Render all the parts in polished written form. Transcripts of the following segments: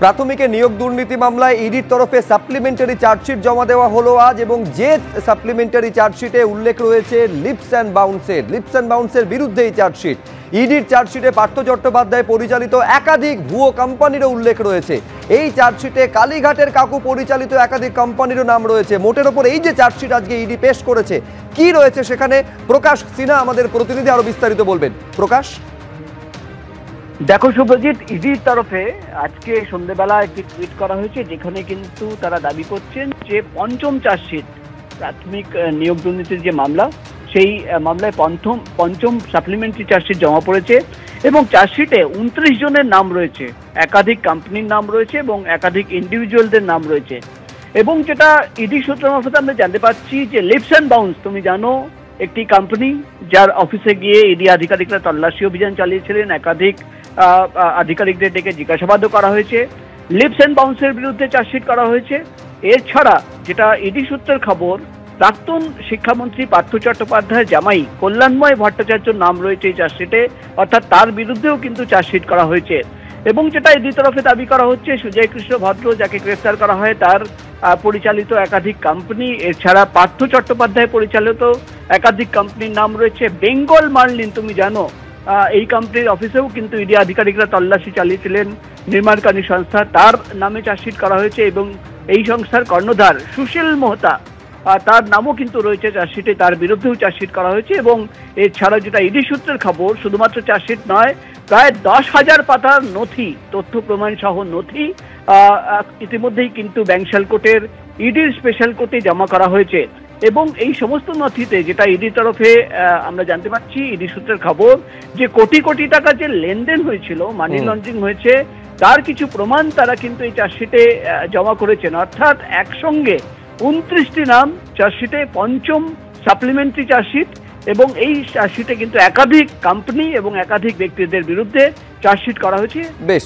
প্রাথমিকে নিয়োগ দুর্নীতি মামলায় ইডির তরফে সাপ্লিমেন্টারি চার্জশিট জমা দেওয়া হলো আজ এবং যে সাপ্লিমেন্টারি চার্জশিটে উল্লেখ রয়েছে লিপস অ্যান্ড বাউন্সের বিরুদ্ধে এই চার্জশিট। ইডির চার্জশিটে পার্থ চট্টোপাধ্যায় পরিচালিত একাধিক ভুয়ো কোম্পানিরও উল্লেখ রয়েছে। এই চার্জশিটে কালীঘাটের কাকু পরিচালিত একাধিক কোম্পানিরও নাম রয়েছে। মোটের ওপর এই যে চার্জশিট আজকে ইডি পেশ করেছে, কি রয়েছে সেখানে প্রকাশ সিনহা আমাদের প্রতিনিধি আরো বিস্তারিত বলবেন। প্রকাশ, দেখো শুভজিৎ, ইডির তরফে আজকে সন্ধ্যেবেলা একটি টুইট করা হয়েছে যেখানে কিন্তু তারা দাবি করছেন যে পঞ্চম চার্জশিট, প্রাথমিক নিয়োগ দুর্নীতির যে মামলা, সেই মামলায় পঞ্চম সাপ্লিমেন্টারি চার্জশিট জমা পড়েছে এবং চার্জশিটে 29 জনের নাম রয়েছে, একাধিক কোম্পানির নাম রয়েছে এবং একাধিক ইন্ডিভিজুয়ালদের নাম রয়েছে। এবং যেটা ইডি সূত্র মারফত আমরা জানতে পারছি যে লিপস অ্যান্ড বাউন্স, তুমি জানো, একটি কোম্পানি যার অফিসে গিয়ে ইডি আধিকারিকরা তল্লাশি অভিযান চালিয়েছিলেন, একাধিক আধিকারিকদের ডেকে জিজ্ঞাসাবাদও করা হয়েছে। লিপস অ্যান্ড বাউন্সের বিরুদ্ধে চার্জশিট করা হয়েছে। এছাড়া যেটা ইডি সূত্রের খবর, প্রাক্তন শিক্ষামন্ত্রী পার্থ চট্টোপাধ্যায়ের জামাই কল্যাণময় ভট্টাচার্যর নাম রয়েছে এই চার্জশিটে, অর্থাৎ তার বিরুদ্ধেও কিন্তু চার্জশিট করা হয়েছে। এবং যেটা ইডি তরফে দাবি করা হচ্ছে, সুজয় কৃষ্ণ ভদ্র যাকে গ্রেফতার করা হয় তার পরিচালিত একাধিক কোম্পানি, এছাড়া পার্থ চট্টোপাধ্যায় পরিচালিত একাধিক কোম্পানির নাম রয়েছে। বেঙ্গল মার্লিন, তুমি জানো, এই কোম্পানির অফিসেও কিন্তু ইডি আধিকারিকরা তল্লাশি চালিয়েছিলেন, নির্মাণকারী সংস্থা, তার নামে চার্জশিট করা হয়েছে। এবং এই সংস্থার কর্ণধার সুশীল মোহতা, তার নামও কিন্তু রয়েছে চার্জশিটে, তার বিরুদ্ধেও চার্জশিট করা হয়েছে। এবং এছাড়া যেটা ইডি সূত্রের খবর, শুধুমাত্র চার্জশিট নয়, প্রায় 10,000 পাতার নথি, তথ্য প্রমাণ সহ নথি ইতিমধ্যেই কিন্তু ব্যাংশাল কোর্টের ইডির স্পেশাল কোর্টে জমা করা হয়েছে। এবং এই সমস্ত নথিতে যেটা ইডির তরফে আমরা জানতে পারছি, ইডি সূত্রের খবর, যে কোটি কোটি টাকা যে লেনদেন হয়েছিল, মানি লন্ডারিং হয়েছে, তার কিছু প্রমাণ তারা কিন্তু এই চার্জশিটে জমা করেছেন। অর্থাৎ একসঙ্গে 29টি নাম চার্জশিটে, পঞ্চম সাপ্লিমেন্টারি চার্জশিট, এবং এই চার্জশিটে কিন্তু একাধিক কোম্পানি এবং একাধিক ব্যক্তিদের বিরুদ্ধে চার্জশিট করা হয়েছে। বেশ।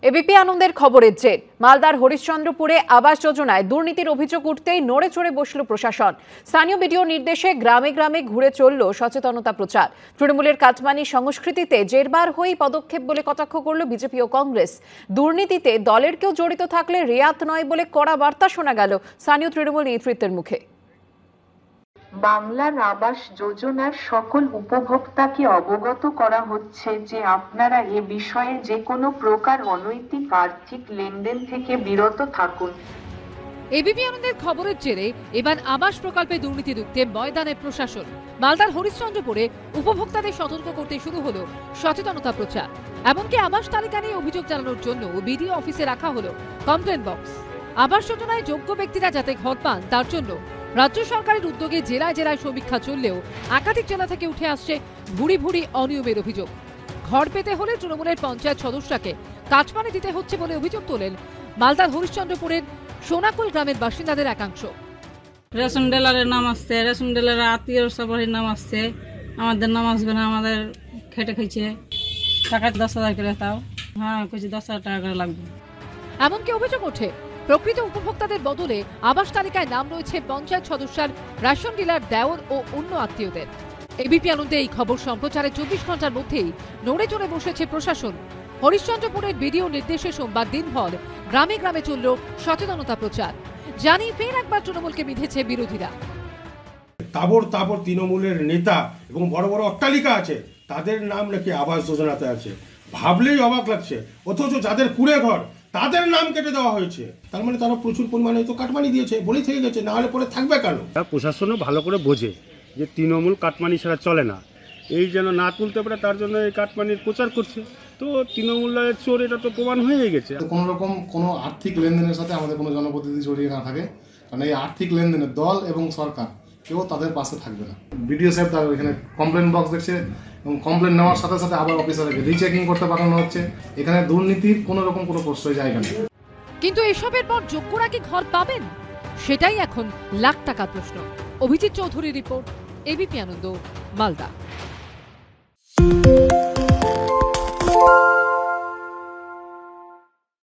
এবিপি আনন্দের খবরের জের, মালদার হরিশ্চন্দ্রপুরে আবাস যোজনায় দুর্নীতির অভিযোগ উঠতেই নড়ে চড়ে বসল প্রশাসন। স্থানীয় বিডিও নির্দেশে গ্রামে গ্রামে ঘুরে চলল সচেতনতা প্রচার। তৃণমূলের কাটমানি সংস্কৃতিতে জেরবার হয়েই পদক্ষেপ বলে কটাক্ষ করল বিজেপি ও কংগ্রেস। দুর্নীতিতে দলের কেউ জড়িত থাকলে রেয়াত নয় বলে কড়া বার্তা শোনা গেল স্থানীয় তৃণমূল নেতৃত্বের মুখে। বাংলার আবাস যোজনার সকল উপভোক্তাকে অবগত করা হচ্ছে যে আপনারা এ বিষয়ে যে কোনো প্রকার অনৈতিক আর্থিক লেনদেন থেকে বিরত থাকুন। এবিপি আনন্দের খবরের জেরে এবার আবাস প্রকল্পে দুর্নীতি রুখতে ময়দানে প্রশাসন। মালদার হরিশ্চন্দ্রপুরে উপভোক্তাদের সতর্ক করতে শুরু হলো সচেতনতা প্রচার। এমনকি আবাস তালিকা নিয়ে অভিযোগ জানানোর জন্য বিডিও অফিসে রাখা হলো কমপ্লেন বক্স। আবাস যোজনায় যোগ্য ব্যক্তিরা যাতে ঘর পান তার জন্য রাজ্য সরকারের উদ্যোগে জেলায় জেলায় সমীক্ষা চললেও একাধিক জেলা থেকে উঠে আসছে ভুরি ভুরি অনিয়মের অভিযোগ। ঘর পেতে হলে তৃণমূলের পঞ্চায়েত সদস্যকে কাটমানি দিতে হচ্ছে বলে অভিযোগ তোলেন মালদার হরিশ্চন্দ্রপুরের সোনাকুল গ্রামের বাসিন্দাদের একাংশ। রেশন ডিলারের নাম আসছে, রেশন ডিলারের আত্মীয় সবারই নাম আসছে, আমাদের নাম আসবে না, আমাদের খেটে খেয়েছে, টাকা 10,000 করে তাও, হ্যাঁ কিছু 10,000 টাকা করে লাগবে। এমনকি অভিযোগ ওঠে প্রকৃত উপভোক্তাদের বদলে আবাস তালিকায় নাম রয়েছে পঞ্চায়েত সদস্যের, রেশন ডিলার, দেওর ও অন্য আত্মীয়দের। এবিপি আনন্দে এই খবর সম্প্রচারে 24 ঘন্টার মধ্যেই নড়ে চড়ে বসেছে প্রশাসন। হরিশ্চন্দ্রপুরের বিডিও নির্দেশে সোমবার দিনভর গ্রামে গ্রামে চলল সচেতনতা প্রচার। জানি ফের একবার তৃণমূলকে বিঁধেছে বিরোধীরা। তাবড় তাবড় তৃণমূলের নেতা এবং বড় বড় অট্টালিকা আছে, তাদের নাম নাকি আবাস যোজনাতে আছে। ভাবলেই অবাক লাগছে। অথচ যাদের কুড়ে ঘর তাদের নাম কেটে দেওয়া হয়েছে। তার মানে তারা প্রচুর পরিমাণে তো কাটমানি দিয়েছে, বলেই থেকে গেছে, না হলে পরে থাকবে কেন? প্রশাসনও ভালো করে বোঝে যে তৃণমূল কাটমানি ছাড়া চলে না, এই যেন না তুলতে পারে তার জন্য এই কাটমানির প্রচার করছে। তো তৃণমূলের চোর, এটা তো প্রমাণ হয়ে গেছে। কোনো রকম কোনো আর্থিক লেনদেনের সাথে আমাদের কোনো জনপ্রতিনিধি জড়িয়ে না থাকে, কারণ এই আর্থিক লেনদেনে দল এবং সরকার কেউ তাদের পাশে থাকবে না। বিডিও সাহেব তার এখানে কমপ্লেন বক্স দেখছে এবং কমপ্লেন নেওয়ার সাথে সাথে আবার অফিসারকে রিচেকিং করতে পাঠানো হচ্ছে। এখানে দুর্নীতির কোনো রকম কোনো প্রশ্রয় জায়গা নেই। কিন্তু এসবের পর যোগ্যরা কি ঘর পাবেন, সেটাই এখন লাখ টাকার প্রশ্ন। অভিজিৎ চৌধুরীর রিপোর্ট, এবিপি আনন্দ, মালদা।